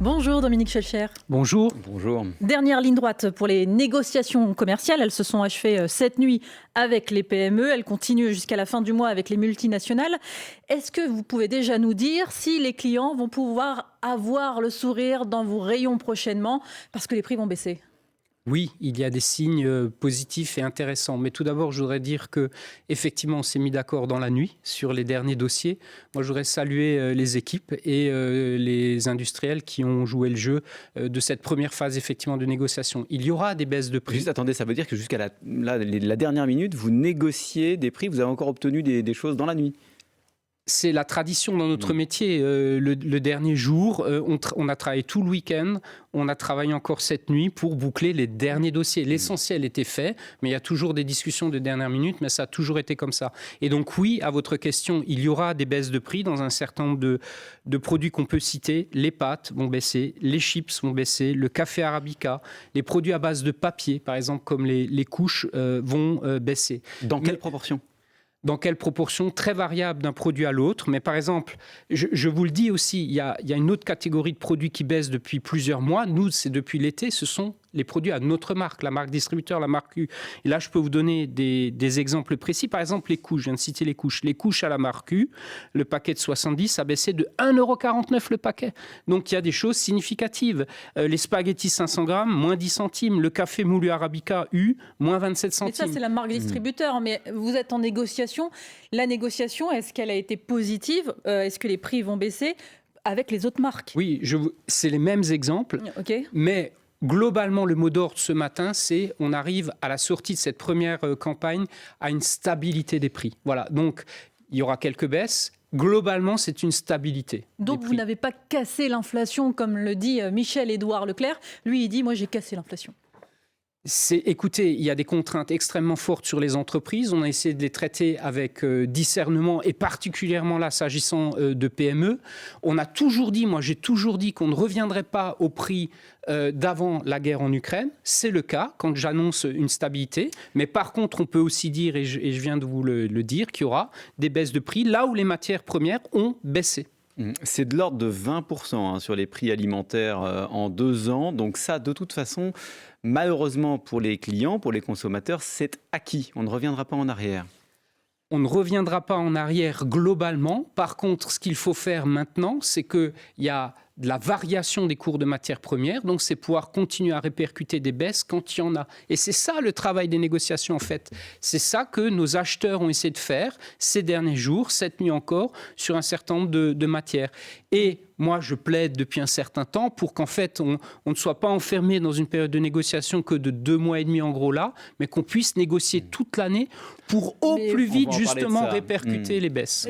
Bonjour Dominique Schelcher. Bonjour. Bonjour. Dernière ligne droite pour les négociations commerciales. Elles se sont achevées cette nuit avec les PME. Elles continuent jusqu'à la fin du mois avec les multinationales. Est-ce que vous pouvez déjà nous dire si les clients vont pouvoir avoir le sourire dans vos rayons prochainement parce que les prix vont baisser ? Oui, il y a des signes positifs et intéressants. Mais tout d'abord, je voudrais dire que effectivement, on s'est mis d'accord dans la nuit sur les derniers dossiers. Moi, je voudrais saluer les équipes et les industriels qui ont joué le jeu de cette première phase effectivement de négociation. Il y aura des baisses de prix. Juste attendez, ça veut dire que jusqu'à la dernière minute, vous négociez des prix, vous avez encore obtenu des choses dans la nuit? C'est la tradition dans notre métier. Le dernier jour, on a travaillé tout le week-end, on a travaillé encore cette nuit pour boucler les derniers dossiers. L'essentiel était fait, mais il y a toujours des discussions de dernière minute, mais ça a toujours été comme ça. Et donc oui, à votre question, il y aura des baisses de prix dans un certain nombre de produits qu'on peut citer. Les pâtes vont baisser, les chips vont baisser, le café arabica, les produits à base de papier, par exemple, comme les couches, vont baisser. Dans quelle proportion ? Dans quelle proportion? Très variable d'un produit à l'autre. Mais par exemple, je vous le dis aussi, il y a une autre catégorie de produits qui baisse depuis plusieurs mois. Nous, c'est depuis l'été, ce sont les produits à notre marque, la marque distributeur, la marque U. Et là, je peux vous donner des exemples précis. Par exemple, les couches, je viens de citer les couches. Les couches à la marque U, le paquet de 70 a baissé de 1,49 € le paquet. Donc, il y a des choses significatives. Les spaghettis 500 grammes, moins 10 centimes. Le café moulu Arabica U, moins 27 centimes. Mais ça, c'est la marque distributeur. Mais vous êtes en négociation. La négociation, est-ce qu'elle a été positive ? Est-ce que les prix vont baisser avec les autres marques ? Oui, c'est les mêmes exemples. OK. Mais globalement, le mot d'ordre ce matin, c'est on arrive à la sortie de cette première campagne à une stabilité des prix. Voilà, donc il y aura quelques baisses. Globalement, c'est une stabilité. Donc vous n'avez pas cassé l'inflation, comme le dit Michel-Édouard Leclerc. Lui, il dit, moi j'ai cassé l'inflation. Écoutez, il y a des contraintes extrêmement fortes sur les entreprises. On a essayé de les traiter avec discernement et particulièrement là, s'agissant de PME. On a toujours dit, moi j'ai toujours dit qu'on ne reviendrait pas au prix d'avant la guerre en Ukraine. C'est le cas quand j'annonce une stabilité. Mais par contre, on peut aussi dire, et je viens de vous le dire, qu'il y aura des baisses de prix là où les matières premières ont baissé. C'est de l'ordre de 20% sur les prix alimentaires en 2 ans. Donc ça, de toute façon, malheureusement pour les clients, pour les consommateurs, c'est acquis. On ne reviendra pas en arrière. On ne reviendra pas en arrière globalement. Par contre, ce qu'il faut faire maintenant, c'est qu'il y a de la variation des cours de matières premières. Donc, c'est pouvoir continuer à répercuter des baisses quand il y en a. Et c'est ça le travail des négociations, en fait. C'est ça que nos acheteurs ont essayé de faire ces derniers jours, cette nuit encore, sur un certain nombre de matières. Et moi, je plaide depuis un certain temps pour qu'en fait, on ne soit pas enfermé dans une période de négociation que de 2 mois et demi en gros là, mais qu'on puisse négocier toute l'année pour plus vite justement répercuter les baisses.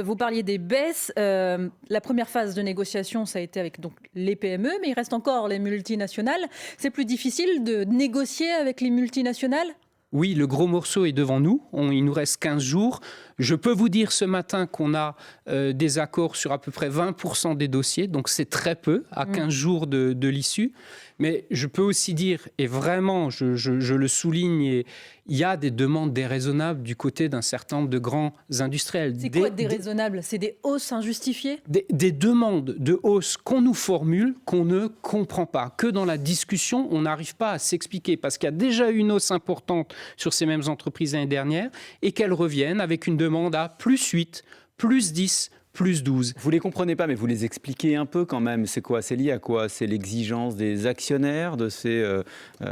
Vous parliez des baisses. La première phase de négociation, ça a été avec donc, les PME, mais il reste encore les multinationales. C'est plus difficile de négocier avec les multinationales ? Oui, le gros morceau est devant nous. Il nous reste 15 jours. Je peux vous dire ce matin qu'on a des accords sur à peu près 20% des dossiers. Donc, c'est très peu, à 15 jours de l'issue. Mais je peux aussi dire, et vraiment, je le souligne, il y a des demandes déraisonnables du côté d'un certain nombre de grands industriels. C'est quoi déraisonnable ? C'est des hausses injustifiées ? Des demandes de hausse qu'on nous formule, qu'on ne comprend pas. Que dans la discussion, on n'arrive pas à s'expliquer. Parce qu'il y a déjà eu une hausse importante sur ces mêmes entreprises l'année dernière et qu'elles reviennent avec une demande à plus 8, plus 10, plus 12. Vous ne les comprenez pas, mais vous les expliquez un peu quand même. C'est quoi ? C'est lié à quoi ? C'est l'exigence des actionnaires, de ces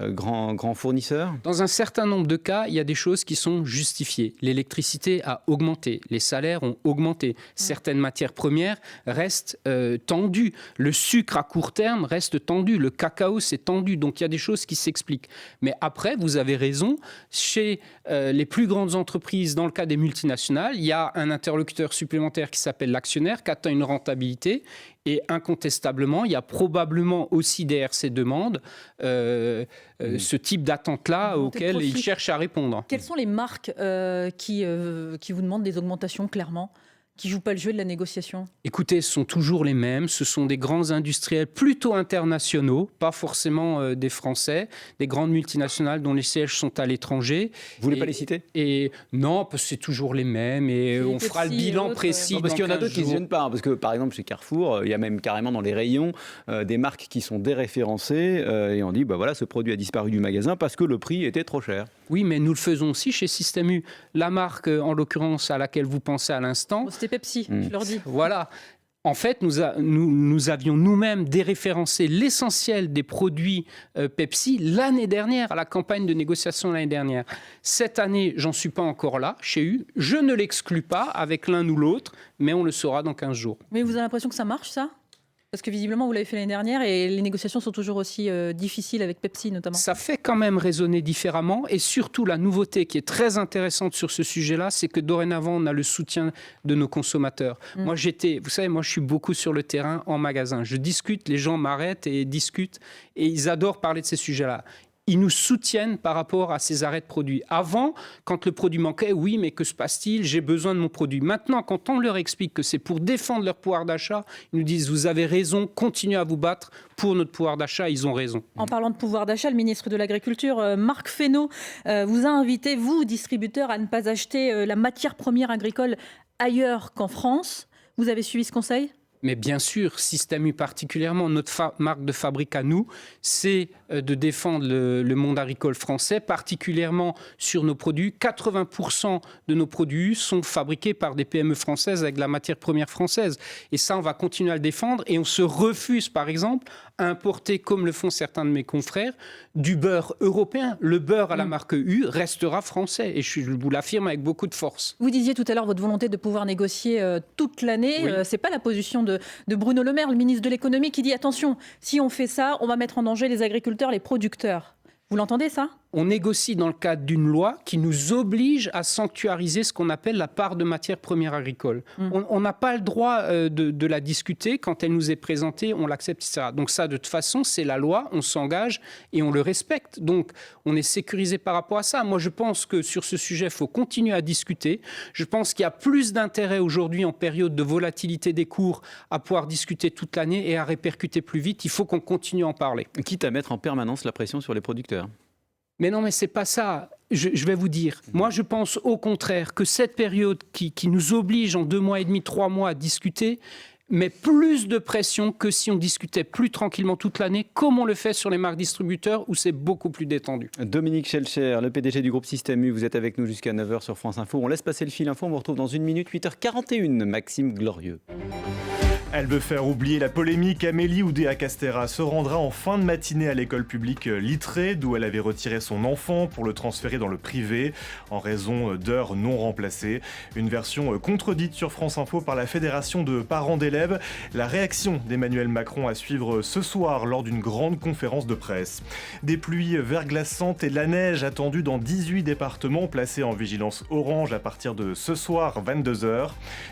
grands fournisseurs ? Dans un certain nombre de cas, il y a des choses qui sont justifiées. L'électricité a augmenté, les salaires ont augmenté, certaines matières premières restent tendues. Le sucre à court terme reste tendu, le cacao c'est tendu, donc il y a des choses qui s'expliquent. Mais après, vous avez raison, chez les plus grandes entreprises, dans le cas des multinationales, il y a un interlocuteur supplémentaire qui s'appelle l'actionnaire, qui atteint une rentabilité. Et incontestablement, il y a probablement aussi derrière ces demandes ce type d'attente-là auquel ils cherchent à répondre. Quelles sont les marques qui vous demandent des augmentations clairement ? qui ne jouent pas le jeu de la négociation? Écoutez, ce sont toujours les mêmes. Ce sont des grands industriels plutôt internationaux, pas forcément des Français, des grandes multinationales dont les sièges sont à l'étranger. Vous voulez pas les citer? Et non, parce que c'est toujours les mêmes et on fera le bilan précis. Non, parce qu'il y en a d'autres qui ne se jours. gênent pas. Parce que, par exemple, chez Carrefour, il y a même carrément dans les rayons des marques qui sont déréférencées et on dit, bah voilà, ce produit a disparu du magasin parce que le prix était trop cher. Oui, mais nous le faisons aussi chez Système U. La marque, en l'occurrence, à laquelle vous pensez à l'instant. Bon, c'était Pepsi, je leur dis. Voilà. En fait, nous avions nous-mêmes déréférencé l'essentiel des produits Pepsi l'année dernière, à la campagne de négociation l'année dernière. Cette année, j'en suis pas encore là, chez U. Je ne l'exclus pas avec l'un ou l'autre, mais on le saura dans 15 jours. Mais vous avez l'impression que ça marche, ça? Parce que visiblement, vous l'avez fait l'année dernière et les négociations sont toujours aussi difficiles avec Pepsi, notamment. Ça fait quand même raisonner différemment. Et surtout, la nouveauté qui est très intéressante sur ce sujet-là, c'est que dorénavant, on a le soutien de nos consommateurs. Moi, vous savez, moi, je suis beaucoup sur le terrain, en magasin. Je discute, les gens m'arrêtent et discutent. Et ils adorent parler de ces sujets-là. Ils nous soutiennent par rapport à ces arrêts de produits. Avant, quand le produit manquait, oui, mais que se passe-t-il? J'ai besoin de mon produit. Maintenant, quand on leur explique que c'est pour défendre leur pouvoir d'achat, ils nous disent, vous avez raison, continuez à vous battre pour notre pouvoir d'achat. Ils ont raison. En parlant de pouvoir d'achat, le ministre de l'Agriculture, Marc Fesneau, vous a invité, vous, distributeurs, à ne pas acheter la matière première agricole ailleurs qu'en France. Vous avez suivi ce conseil? Mais bien sûr, Système U particulièrement, notre marque de fabrique à nous, c'est de défendre le monde agricole français, particulièrement sur nos produits. 80% de nos produits sont fabriqués par des PME françaises avec de la matière première française. Et ça, on va continuer à le défendre. Et on se refuse, par exemple, à importer, comme le font certains de mes confrères, du beurre européen. Le beurre à la marque U restera français. Et je vous l'affirme avec beaucoup de force. Vous disiez tout à l'heure votre volonté de pouvoir négocier toute l'année. Oui. C'est pas la position de Bruno Le Maire, le ministre de l'économie, qui dit attention, si on fait ça, on va mettre en danger les agriculteurs, les producteurs. Vous l'entendez, ça? On négocie dans le cadre d'une loi qui nous oblige à sanctuariser ce qu'on appelle la part de matière première agricole. On n'a pas le droit de la discuter. Quand elle nous est présentée, on l'accepte, etc. Donc ça, de toute façon, c'est la loi, on s'engage et on le respecte. Donc on est sécurisé par rapport à ça. Moi, je pense que sur ce sujet, il faut continuer à discuter. Je pense qu'il y a plus d'intérêt aujourd'hui, en période de volatilité des cours, à pouvoir discuter toute l'année et à répercuter plus vite. Il faut qu'on continue à en parler. Quitte à mettre en permanence la pression sur les producteurs. Mais non, mais c'est pas ça. Je vais vous dire. Moi, je pense au contraire que cette période qui nous oblige en 2 mois et demi, 3 mois à discuter, met plus de pression que si on discutait plus tranquillement toute l'année, comme on le fait sur les marques distributeurs, où c'est beaucoup plus détendu. Dominique Schelcher, le PDG du groupe Système U, vous êtes avec nous jusqu'à 9h sur France Info. On laisse passer le fil info, on vous retrouve dans 1 minute, 8h41. Maxime Glorieux. Elle veut faire oublier la polémique. Amélie Oudéa-Castéra se rendra en fin de matinée à l'école publique Littré, d'où elle avait retiré son enfant pour le transférer dans le privé en raison d'heures non remplacées. Une version contredite sur France Info par la Fédération de parents d'élèves. La réaction d'Emmanuel Macron à suivre ce soir lors d'une grande conférence de presse. Des pluies verglaçantes et de la neige attendue dans 18 départements placés en vigilance orange à partir de ce soir 22h.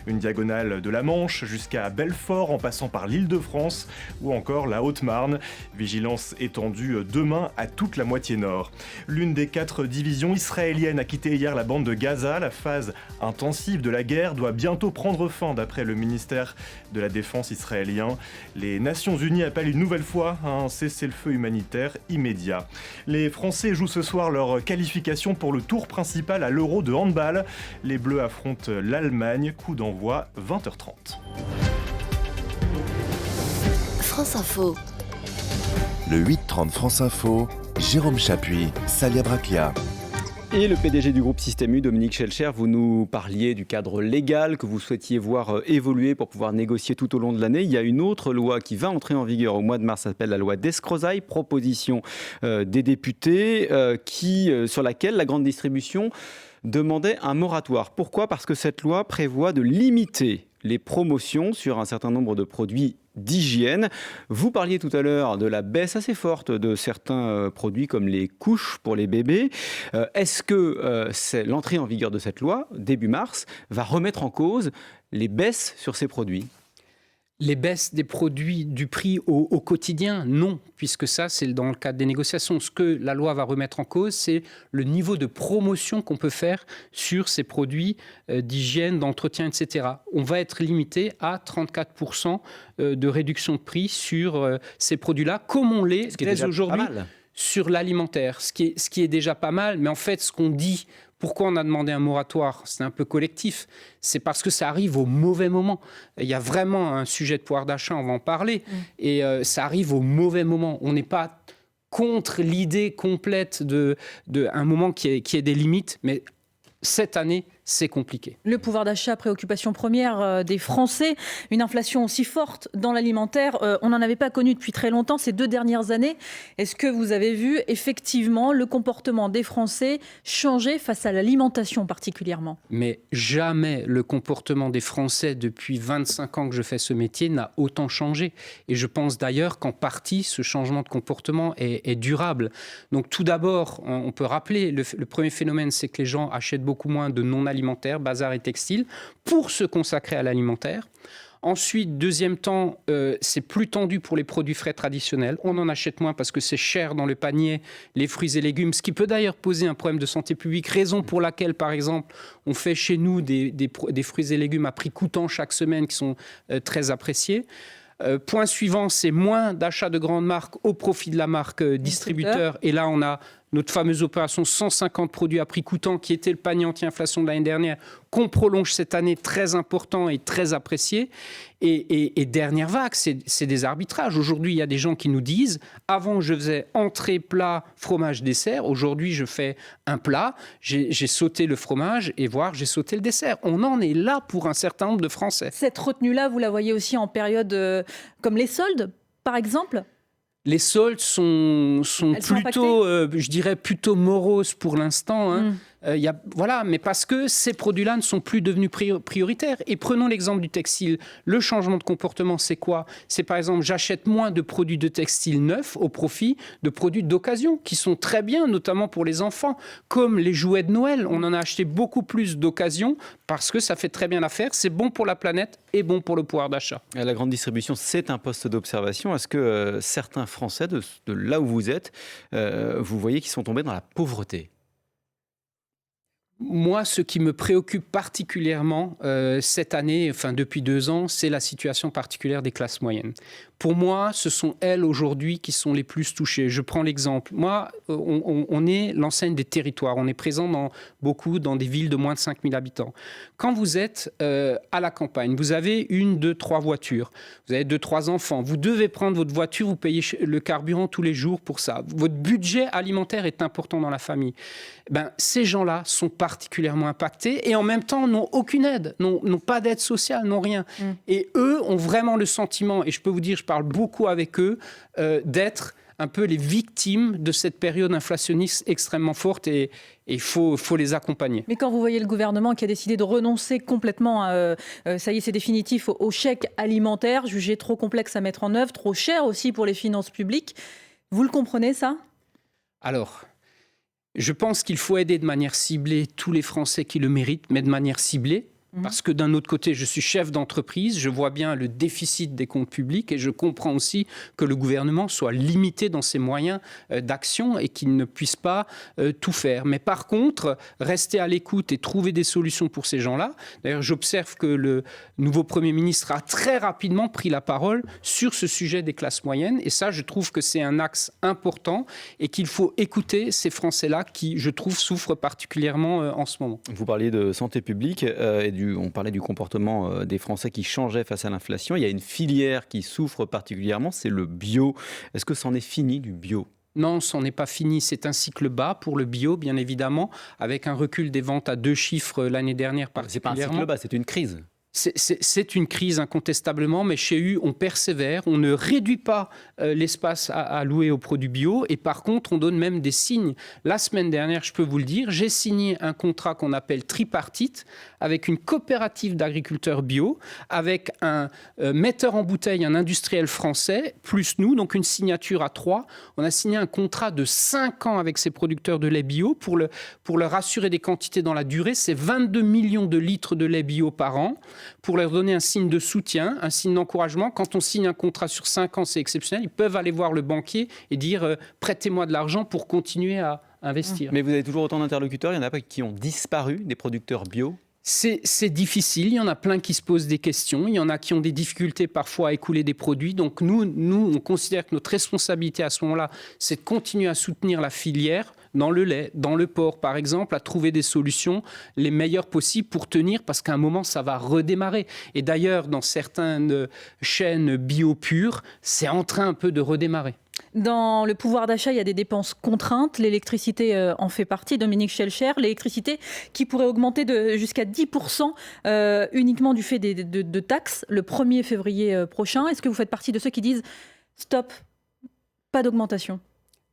Une diagonale de la Manche jusqu'à Belfort, en passant par l'Île-de-France ou encore la Haute-Marne. Vigilance étendue demain à toute la moitié nord. L'une des 4 divisions israéliennes a quitté hier la bande de Gaza. La phase intensive de la guerre doit bientôt prendre fin d'après le ministère de la Défense israélien. Les Nations Unies appellent une nouvelle fois à un cessez-le-feu humanitaire immédiat. Les Français jouent ce soir leur qualification pour le tour principal à l'Euro de handball. Les Bleus affrontent l'Allemagne. Coup d'envoi 20h30. France Info. Le 8-30 France Info, Jérôme Chapuis, Salia Braclia. Et le PDG du groupe Système U, Dominique Schelcher, vous nous parliez du cadre légal que vous souhaitiez voir évoluer pour pouvoir négocier tout au long de l'année. Il y a une autre loi qui va entrer en vigueur au mois de mars, ça s'appelle la loi d'escrozaille, proposition des députés, sur laquelle la grande distribution demandait un moratoire. Pourquoi ? Parce que cette loi prévoit de limiter les promotions sur un certain nombre de produits d'hygiène. Vous parliez tout à l'heure de la baisse assez forte de certains produits comme les couches pour les bébés. Est-ce que l'entrée en vigueur de cette loi, début mars, va remettre en cause les baisses sur ces produits ? Les baisses des produits du prix au quotidien, non, puisque ça, c'est dans le cadre des négociations. Ce que la loi va remettre en cause, c'est le niveau de promotion qu'on peut faire sur ces produits d'hygiène, d'entretien, etc. On va être limité à 34% de réduction de prix sur ces produits-là, comme on l'est dès aujourd'hui sur l'alimentaire, ce qui est déjà pas mal. Mais en fait, ce qu'on dit... Pourquoi on a demandé un moratoire ? C'est un peu collectif. C'est parce que ça arrive au mauvais moment. Il y a vraiment un sujet de pouvoir d'achat, on va en parler. Et ça arrive au mauvais moment. On n'est pas contre l'idée complète de un moment qui ait des limites, mais cette année, c'est compliqué. Le pouvoir d'achat, préoccupation première des Français. Une inflation aussi forte dans l'alimentaire, on n'en avait pas connu depuis très longtemps ces 2 dernières années. Est-ce que vous avez vu effectivement le comportement des Français changer face à l'alimentation particulièrement ? Mais jamais le comportement des Français depuis 25 ans que je fais ce métier n'a autant changé. Et je pense d'ailleurs qu'en partie, ce changement de comportement est durable. Donc tout d'abord, on peut rappeler, le premier phénomène, c'est que les gens achètent beaucoup moins de non-alimentaire, bazar et textile, pour se consacrer à l'alimentaire. Ensuite, deuxième temps, c'est plus tendu pour les produits frais traditionnels. On en achète moins parce que c'est cher dans le panier, les fruits et légumes, ce qui peut d'ailleurs poser un problème de santé publique, raison pour laquelle, par exemple, on fait chez nous des fruits et légumes à prix coûtant chaque semaine qui sont très appréciés. Point suivant, c'est moins d'achats de grandes marques au profit de la marque distributeur. Et là, on a notre fameuse opération 150 produits à prix coûtant qui était le panier anti-inflation de l'année dernière, qu'on prolonge cette année, très important et très apprécié. Et dernière vague, c'est des arbitrages. Aujourd'hui, il y a des gens qui nous disent « Avant, je faisais entrée, plat, fromage, dessert. Aujourd'hui, je fais un plat, j'ai sauté le fromage et j'ai sauté le dessert. » On en est là pour un certain nombre de Français. Cette retenue-là, vous la voyez aussi en période comme les soldes, par exemple ? Les soldes sont plutôt, je dirais, plutôt moroses pour l'instant. Hein. Mais parce que ces produits-là ne sont plus devenus prioritaires. Et prenons l'exemple du textile. Le changement de comportement, c'est quoi ? C'est par exemple, j'achète moins de produits de textile neufs au profit de produits d'occasion, qui sont très bien, notamment pour les enfants, comme les jouets de Noël. On en a acheté beaucoup plus d'occasion parce que ça fait très bien l'affaire. C'est bon pour la planète et bon pour le pouvoir d'achat. La grande distribution, c'est un poste d'observation. Est-ce que certains Français, de là où vous êtes, vous voyez qu'ils sont tombés dans la pauvreté ? Moi, ce qui me préoccupe particulièrement cette année, enfin depuis 2 ans, c'est la situation particulière des classes moyennes. Pour moi, ce sont elles aujourd'hui qui sont les plus touchées. Je prends l'exemple. Moi, on est l'enseigne des territoires. On est présent dans des villes de moins de 5000 habitants. Quand vous êtes à la campagne, vous avez 1, 2, 3 voitures. Vous avez 2, 3 enfants. Vous devez prendre votre voiture, vous payez le carburant tous les jours pour ça. Votre budget alimentaire est important dans la famille. Ces gens-là sont particulièrement impactés et en même temps n'ont aucune aide, n'ont pas d'aide sociale, n'ont rien. Et eux ont vraiment le sentiment, et je peux vous dire, je parle beaucoup avec eux, d'être un peu les victimes de cette période inflationniste extrêmement forte et il faut les accompagner. Mais quand vous voyez le gouvernement qui a décidé de renoncer complètement, ça y est, c'est définitif, au chèque alimentaire, jugé trop complexe à mettre en œuvre, trop cher aussi pour les finances publiques, vous le comprenez ça ? Alors, je pense qu'il faut aider de manière ciblée tous les Français qui le méritent, mais de manière ciblée. Parce que d'un autre côté, je suis chef d'entreprise, je vois bien le déficit des comptes publics et je comprends aussi que le gouvernement soit limité dans ses moyens d'action et qu'il ne puisse pas tout faire. Mais par contre, rester à l'écoute et trouver des solutions pour ces gens-là. D'ailleurs, j'observe que le nouveau Premier ministre a très rapidement pris la parole sur ce sujet des classes moyennes. Et ça, je trouve que c'est un axe important et qu'il faut écouter ces Français-là qui, je trouve, souffrent particulièrement en ce moment. Vous parliez de santé publique et on parlait du comportement des Français qui changeait face à l'inflation. Il y a une filière qui souffre particulièrement, c'est le bio. Est-ce que c'en est fini du bio ? Non, c'en est pas fini. C'est un cycle bas pour le bio, bien évidemment, avec un recul des ventes à 2 chiffres l'année dernière particulièrement. C'est pas un cycle bas, c'est une crise. C'est une crise incontestablement, mais chez U, on persévère, on ne réduit pas l'espace à louer aux produits bio et par contre, on donne même des signes. La semaine dernière, je peux vous le dire, j'ai signé un contrat qu'on appelle tripartite avec une coopérative d'agriculteurs bio, avec un metteur en bouteille, un industriel français, plus nous, donc une signature à 3. On a signé un contrat de 5 ans avec ces producteurs de lait bio pour leur assurer des quantités dans la durée. C'est 22 millions de litres de lait bio par an. pour leur donner un signe de soutien, un signe d'encouragement. Quand on signe un contrat sur 5 ans, c'est exceptionnel. Ils peuvent aller voir le banquier et dire prêtez-moi de l'argent pour continuer à investir. Mais vous avez toujours autant d'interlocuteurs, il y en a pas qui ont disparu, des producteurs bio? C'est difficile, il y en a plein qui se posent des questions, il y en a qui ont des difficultés parfois à écouler des produits. Donc nous, on considère que notre responsabilité à ce moment-là, c'est de continuer à soutenir la filière dans le lait, dans le porc par exemple, à trouver des solutions les meilleures possibles pour tenir, parce qu'à un moment, ça va redémarrer. Et d'ailleurs, dans certaines chaînes bio pures, c'est en train un peu de redémarrer. Dans le pouvoir d'achat, il y a des dépenses contraintes. L'électricité en fait partie. Dominique Schelcher, l'électricité qui pourrait augmenter jusqu'à 10% uniquement du fait de taxes le 1er février prochain. Est-ce que vous faites partie de ceux qui disent stop, pas d'augmentation ?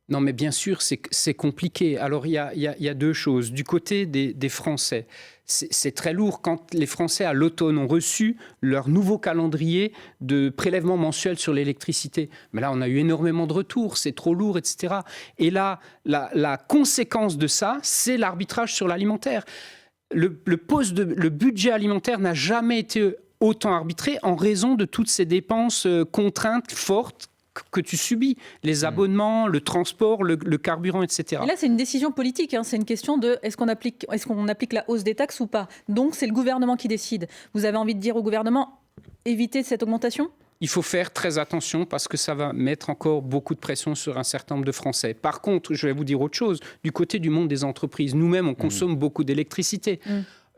Non, mais bien sûr, c'est compliqué. Alors, il y a deux choses. Du côté des Français, c'est très lourd. Quand les Français, à l'automne, ont reçu leur nouveau calendrier de prélèvement mensuel sur l'électricité, mais là, on a eu énormément de retours, c'est trop lourd, etc. Et là, la conséquence de ça, c'est l'arbitrage sur l'alimentaire. Le budget alimentaire n'a jamais été autant arbitré en raison de toutes ces dépenses contraintes fortes que tu subis, les abonnements, le transport, le carburant, etc. Et là, c'est une décision politique, hein. C'est une question de est-ce qu'on applique la hausse des taxes ou pas. Donc, c'est le gouvernement qui décide. Vous avez envie de dire au gouvernement, évitez cette augmentation ? Il faut faire très attention parce que ça va mettre encore beaucoup de pression sur un certain nombre de Français. Par contre, je vais vous dire autre chose. Du côté du monde des entreprises, nous-mêmes, on consomme beaucoup d'électricité.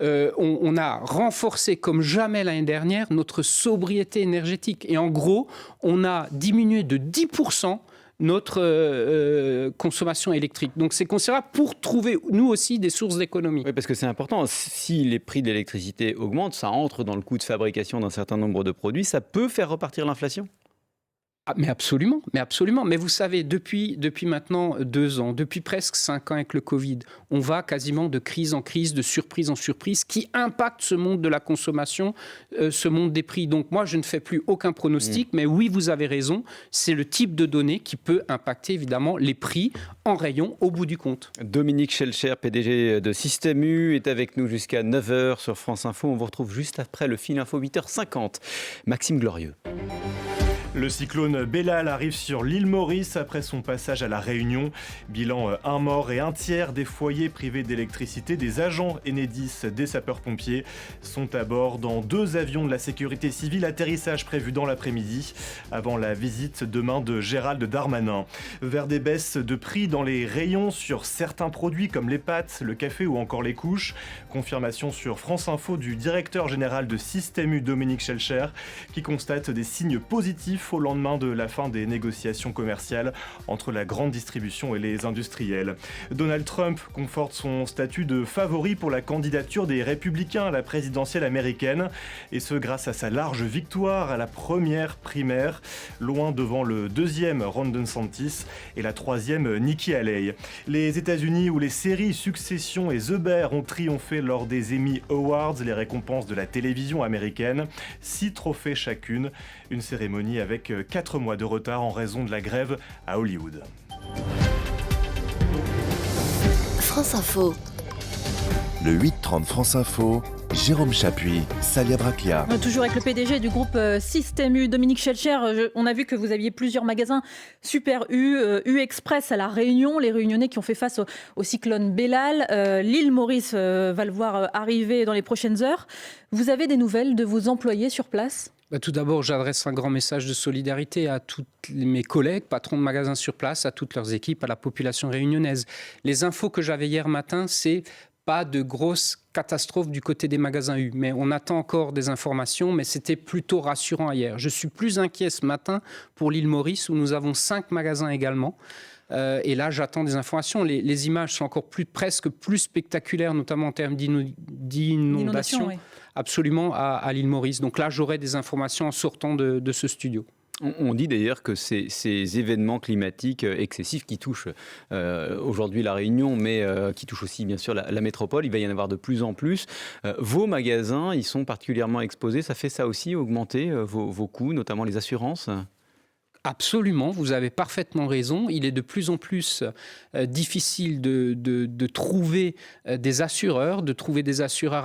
On a renforcé comme jamais l'année dernière notre sobriété énergétique. Et en gros, on a diminué de 10% notre consommation électrique. Donc c'est considérable pour trouver, nous aussi, des sources d'économie. Oui, parce que c'est important. Si les prix de l'électricité augmentent, ça entre dans le coût de fabrication d'un certain nombre de produits. Ça peut faire repartir l'inflation ? Ah, mais absolument. Mais vous savez, depuis maintenant 2 ans, depuis presque 5 ans avec le Covid, on va quasiment de crise en crise, de surprise en surprise, qui impacte ce monde de la consommation, ce monde des prix. Donc moi, je ne fais plus aucun pronostic, mais oui, vous avez raison, c'est le type de données qui peut impacter évidemment les prix en rayon au bout du compte. Dominique Schelcher, PDG de Système U, est avec nous jusqu'à 9h sur France Info. On vous retrouve juste après le fil info 8h50. Maxime Glorieux. Le cyclone Bellal arrive sur l'île Maurice après son passage à La Réunion. Bilan 1 mort et 1/3 des foyers privés d'électricité. Des agents Enedis des sapeurs-pompiers sont à bord dans 2 avions de la sécurité civile. Atterrissage prévu dans l'après-midi avant la visite demain de Gérald Darmanin. Vers des baisses de prix dans les rayons sur certains produits comme les pâtes, le café ou encore les couches. Confirmation sur France Info du directeur général de Système U, Dominique Schelcher, qui constate des signes positifs au lendemain de la fin des négociations commerciales entre la grande distribution et les industriels. Donald Trump conforte son statut de favori pour la candidature des Républicains à la présidentielle américaine, et ce grâce à sa large victoire à la première primaire, loin devant le 2e Ron DeSantis et la 3e Nikki Haley. Les États-Unis, où les séries Succession et The Bear ont triomphé lors des Emmy Awards, les récompenses de la télévision américaine, 6 trophées chacune, une cérémonie avec 4 mois de retard en raison de la grève à Hollywood. France Info. Le 8-30 France Info, Jérôme Chapuis, Salia Braclia. Toujours avec le PDG du groupe Système U, Dominique Schelcher. On a vu que vous aviez plusieurs magasins Super U, U Express à La Réunion, les Réunionnais qui ont fait face au cyclone Bellal. L'île Maurice va le voir arriver dans les prochaines heures. Vous avez des nouvelles de vos employés sur place ? Tout d'abord, j'adresse un grand message de solidarité à tous mes collègues, patrons de magasins sur place, à toutes leurs équipes, à la population réunionnaise. Les infos que j'avais hier matin, c'est pas de grosses catastrophes du côté des magasins U. Mais on attend encore des informations, mais c'était plutôt rassurant hier. Je suis plus inquiet ce matin pour l'île Maurice, où nous avons 5 magasins également. Et là, j'attends des informations. Les images sont encore presque plus spectaculaires, notamment en termes d'inondation. Oui. Absolument, à l'île Maurice. Donc là, j'aurai des informations en sortant de ce studio. On dit d'ailleurs que ces événements climatiques excessifs qui touchent aujourd'hui la Réunion, mais qui touchent aussi bien sûr la métropole, il va y en avoir de plus en plus. Vos magasins, ils sont particulièrement exposés. Ça fait ça aussi, augmenter vos coûts, notamment les assurances ? Absolument, vous avez parfaitement raison. Il est de plus en plus difficile de trouver des assureurs,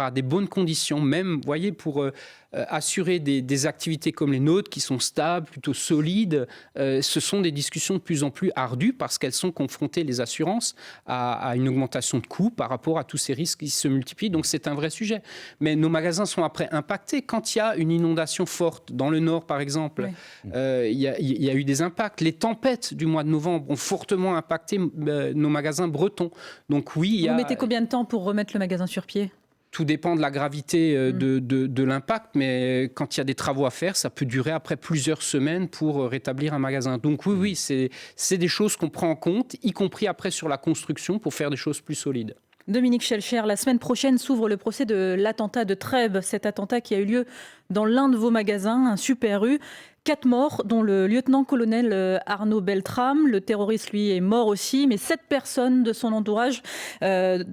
à des bonnes conditions. Même, vous voyez, pour assurer des activités comme les nôtres qui sont stables, plutôt solides, ce sont des discussions de plus en plus ardues parce qu'elles sont confrontées, les assurances, à une augmentation de coûts par rapport à tous ces risques qui se multiplient. Donc c'est un vrai sujet. Mais nos magasins sont après impactés. Quand il y a une inondation forte, dans le nord par exemple, il y a eu des impacts. Les tempêtes du mois de novembre ont fortement impacté nos magasins bretons. Donc oui, Vous mettez combien de temps pour remettre le magasin sur pied ? Tout dépend de la gravité de l'impact, mais quand il y a des travaux à faire, ça peut durer après plusieurs semaines pour rétablir un magasin. Donc oui, c'est des choses qu'on prend en compte, y compris après sur la construction, pour faire des choses plus solides. Dominique Schelcher, la semaine prochaine s'ouvre le procès de l'attentat de Trèbes, cet attentat qui a eu lieu dans l'un de vos magasins, un Super U. 4 morts, dont le lieutenant-colonel Arnaud Beltrame. Le terroriste, lui, est mort aussi, mais 7 personnes de son entourage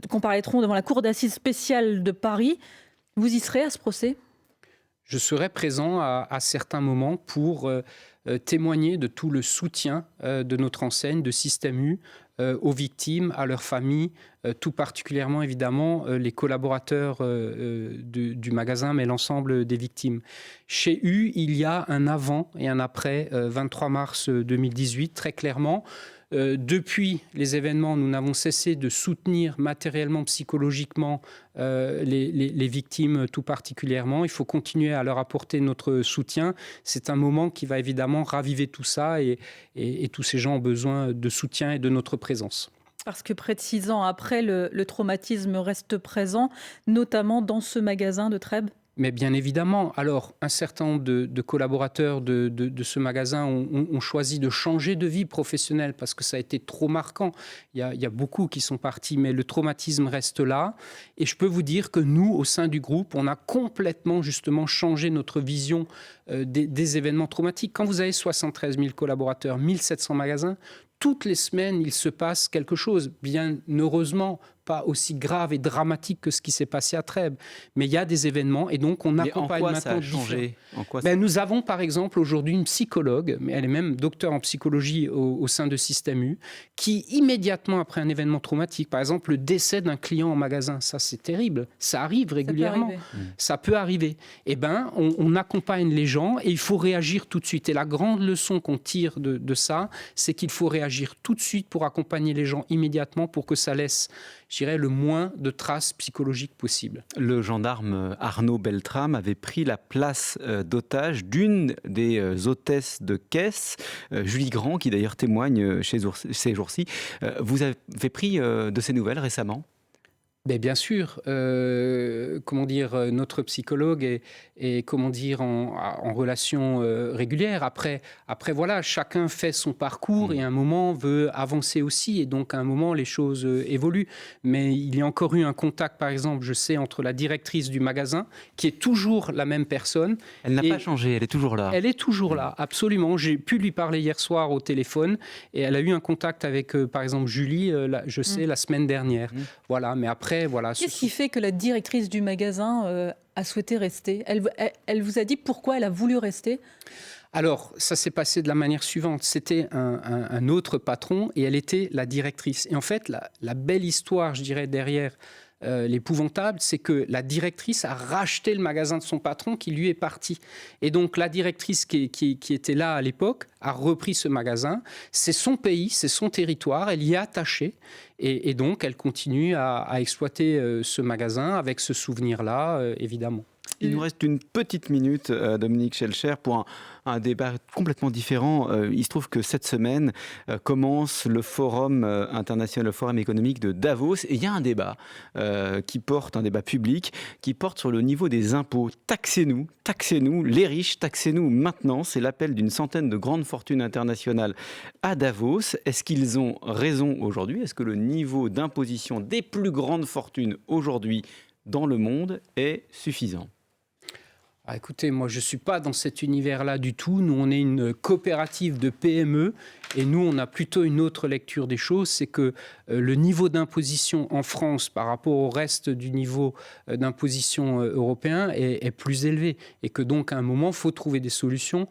comparaîtront devant la cour d'assises spéciale de Paris. Vous y serez à ce procès ? Je serai présent à certains moments pour témoigner de tout le soutien de notre enseigne, de Système U, aux victimes, à leurs familles, tout particulièrement évidemment les collaborateurs du magasin, mais l'ensemble des victimes. Chez U, il y a un avant et un après 23 mars 2018, très clairement. Depuis les événements, nous n'avons cessé de soutenir matériellement, psychologiquement les victimes tout particulièrement. Il faut continuer à leur apporter notre soutien. C'est un moment qui va évidemment raviver tout ça et tous ces gens ont besoin de soutien et de notre présence. Parce que près de 6 ans après, le traumatisme reste présent, notamment dans ce magasin de Trèbes. Mais bien évidemment, alors un certain nombre de collaborateurs de ce magasin ont choisi de changer de vie professionnelle parce que ça a été trop marquant. Il y a beaucoup qui sont partis, mais le traumatisme reste là. Et je peux vous dire que nous, au sein du groupe, on a complètement justement changé notre vision des événements traumatiques. Quand vous avez 73 000 collaborateurs, 1700 magasins, toutes les semaines, il se passe quelque chose, bien heureusement, pas aussi grave et dramatique que ce qui s'est passé à Trèbes. Mais il y a des événements et donc on accompagne maintenant. Ça a changé ? Nous avons par exemple aujourd'hui une psychologue, mais elle est même docteure en psychologie au sein de Système U, qui immédiatement après un événement traumatique, par exemple le décès d'un client en magasin, ça c'est terrible, ça arrive régulièrement, ça peut arriver. Eh bien, on accompagne les gens et il faut réagir tout de suite. Et la grande leçon qu'on tire de ça, c'est qu'il faut réagir tout de suite pour accompagner les gens immédiatement pour que ça laisse, je dirais, le moins de traces psychologiques possible. Le gendarme Arnaud Beltrame avait pris la place d'otage d'une des hôtesses de caisse, Julie Grand, qui d'ailleurs témoigne ces jours-ci. Vous avez pris de ces nouvelles récemment ? Bien sûr, notre psychologue est en relation régulière. Après, voilà, chacun fait son parcours et à un moment veut avancer aussi. Et donc, à un moment, les choses évoluent. Mais il y a encore eu un contact, par exemple, je sais, entre la directrice du magasin, qui est toujours la même personne. Elle n'a pas changé, elle est toujours là. Elle est toujours là, absolument. J'ai pu lui parler hier soir au téléphone et elle a eu un contact avec, par exemple, Julie, je sais, la semaine dernière. Voilà, mais après, voilà. Qu'est-ce qui fait que la directrice du magasin a souhaité rester ? Elle vous a dit pourquoi elle a voulu rester ? Alors, ça s'est passé de la manière suivante. C'était un autre patron et elle était la directrice. Et en fait, la belle histoire, je dirais, derrière l'épouvantable, c'est que la directrice a racheté le magasin de son patron qui lui est parti. Et donc la directrice qui était là à l'époque a repris ce magasin. C'est son pays, c'est son territoire, elle y est attachée. Et donc elle continue à exploiter ce magasin avec ce souvenir-là, évidemment. Il nous reste une petite minute, Dominique Schelcher, pour un débat complètement différent. Il se trouve que cette semaine commence le forum international, le forum économique de Davos. Et il y a un débat un débat public, qui porte sur le niveau des impôts. Taxez-nous, les riches, taxez-nous maintenant. C'est l'appel d'une centaine de grandes fortunes internationales à Davos. Est-ce qu'ils ont raison aujourd'hui ? Est-ce que le niveau d'imposition des plus grandes fortunes aujourd'hui dans le monde est suffisant ? Écoutez, moi je ne suis pas dans cet univers-là du tout. Nous, on est une coopérative de PME et nous, on a plutôt une autre lecture des choses. C'est que le niveau d'imposition en France par rapport au reste du niveau d'imposition européen est plus élevé. Et que donc, à un moment, il faut trouver des solutions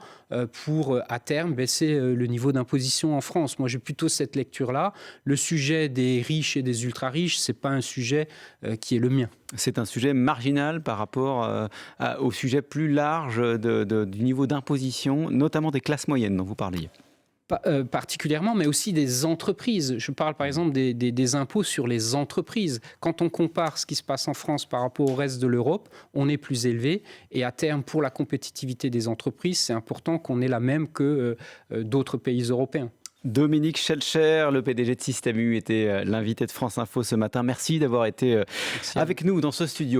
pour, à terme, baisser le niveau d'imposition en France. Moi, j'ai plutôt cette lecture-là. Le sujet des riches et des ultra-riches, ce n'est pas un sujet qui est le mien. C'est un sujet marginal par rapport au sujet plus large du niveau d'imposition, notamment des classes moyennes dont vous parliez. Particulièrement, mais aussi des entreprises. Je parle par exemple des impôts sur les entreprises. Quand on compare ce qui se passe en France par rapport au reste de l'Europe, on est plus élevé. Et à terme, pour la compétitivité des entreprises, c'est important qu'on ait la même que d'autres pays européens. Dominique Schelcher, le PDG de Système U, était l'invité de France Info ce matin. Merci d'avoir été avec nous dans ce studio.